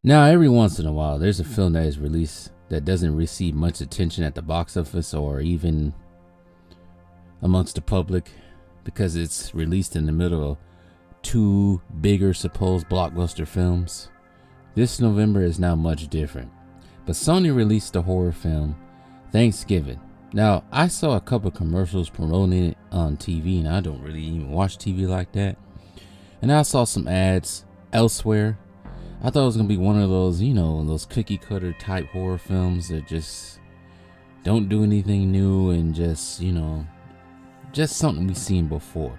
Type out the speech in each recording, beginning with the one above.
Now, every once in a while, there's a film that is released that doesn't receive much attention at the box office or even amongst the public because it's released in the middle of two bigger supposed blockbuster films. This November is not much different, but Sony released the horror film Thanksgiving. Now, I saw a couple commercials promoting it on TV, and I don't really even watch TV like that. And I saw some ads elsewhere. I thought it was going to be one of those, those cookie cutter type horror films that just don't do anything new and just something we've seen before.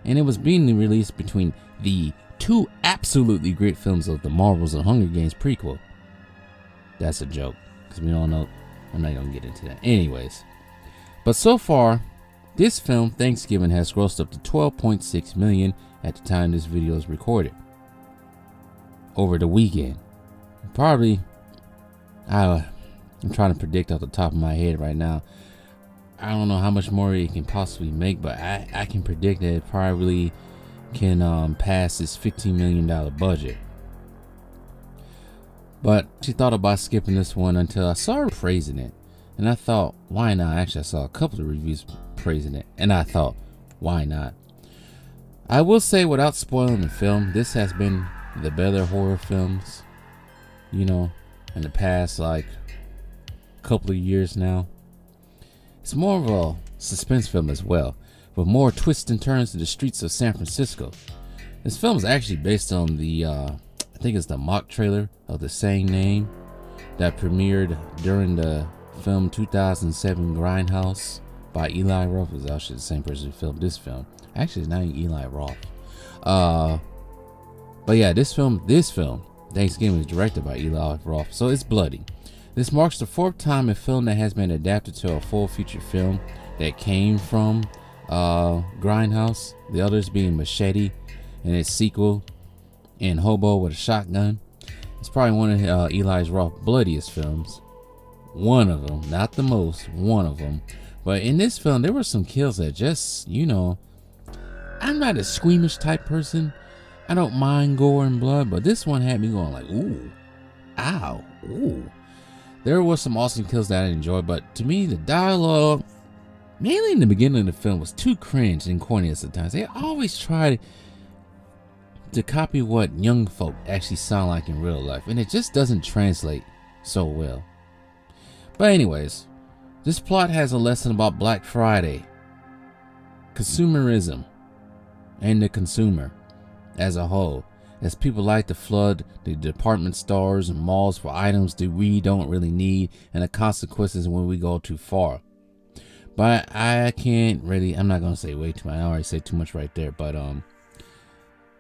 And it was being released between the two absolutely great films of the Marvels and Hunger Games prequel. That's a joke, because we don't know. I'm not going to get into that. Anyways. But so far, this film, Thanksgiving, has grossed up to $12.6 million at the time this video is recorded. Over the weekend. Probably, I'm trying to predict off the top of my head right now. I don't know how much more it can possibly make, but I can predict that it probably can pass this $15 million budget. But she thought about skipping this one until I saw her praising it. And I thought, why not? Actually, I saw a couple of reviews praising it. And I thought, why not? I will say, without spoiling the film, this has been the better horror films, in the past, couple of years now. It's more of a suspense film as well, with more twists and turns to the streets of San Francisco. This film is actually based on the, I think it's the mock trailer of the same name that premiered during the film 2007 Grindhouse by Eli Roth. It was actually the same person who filmed this film. Actually, it's not even Eli Roth. But yeah, this film, Thanksgiving, is directed by Eli Roth, so it's bloody. This marks the fourth time a film that has been adapted to a full feature film that came from Grindhouse, the others being Machete and its sequel, and Hobo with a Shotgun. It's probably one of Eli Roth's bloodiest films. One of them, not the most, one of them. But in this film, there were some kills that just, I'm not a squeamish type person. I don't mind gore and blood, but this one had me going like, ooh, ow, ooh. There were some awesome kills that I enjoyed, but to me, the dialogue, mainly in the beginning of the film, was too cringe and corny at times. They always tried to copy what young folk actually sound like in real life, and it just doesn't translate so well. But anyways, this plot has a lesson about Black Friday, consumerism, and the consumer as a whole, as people like to flood the department stores and malls for items that we don't really need, and the consequences when we go too far. But I'm not gonna say way too much. I already said too much right there, but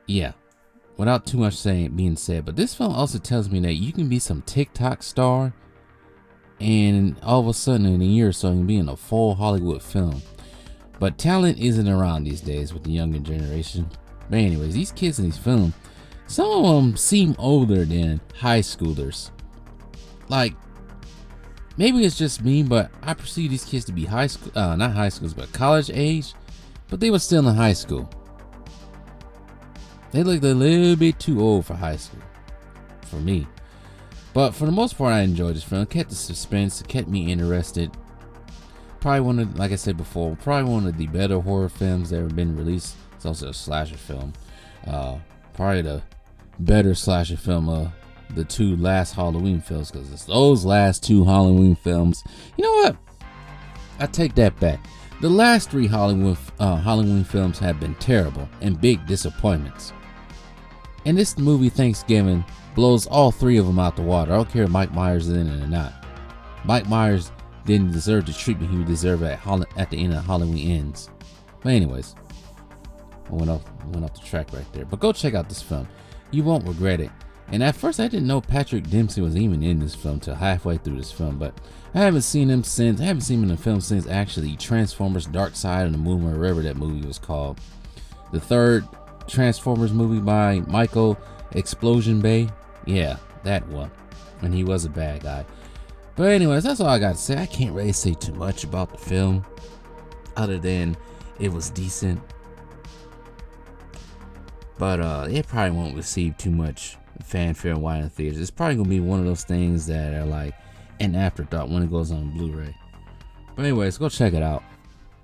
yeah, without too much being said. But this film also tells me that you can be some TikTok star, and all of a sudden in a year or so you can be in a full Hollywood film. But talent isn't around these days with the younger generation. But anyways, these kids in these films, some of them seem older than high schoolers. Like, maybe it's just me, but I perceive these kids to be not high schools, but college age. But they were still in high school. They looked a little bit too old for high school, for me. But for the most part, I enjoyed this film. It kept the suspense, it kept me interested. Probably like I said before, probably one of the better horror films that have been released. It's also a slasher film. Probably the better slasher film of the two last Halloween films, because it's those last two Halloween films. You know what? I take that back. The last three Halloween films have been terrible and big disappointments. And this movie, Thanksgiving, blows all three of them out the water. I don't care if Mike Myers is in it or not. Mike Myers didn't deserve the treatment he deserved at the end of Halloween Ends. But anyways, I went off the track right there. But go check out this film. You won't regret it. And at first I didn't know Patrick Dempsey was even in this film till halfway through this film. But I haven't seen him since. I haven't seen him in the film since actually Transformers Dark Side of the Moon, or whatever that movie was called. The third Transformers movie by Michael Explosion Bay. Yeah, that one. And he was a bad guy. But anyways, that's all I got to say. I can't really say too much about the film, other than it was decent. But it probably won't receive too much fanfare while in theaters. It's probably gonna be one of those things that are like an afterthought when it goes on Blu-ray. But anyways, go check it out.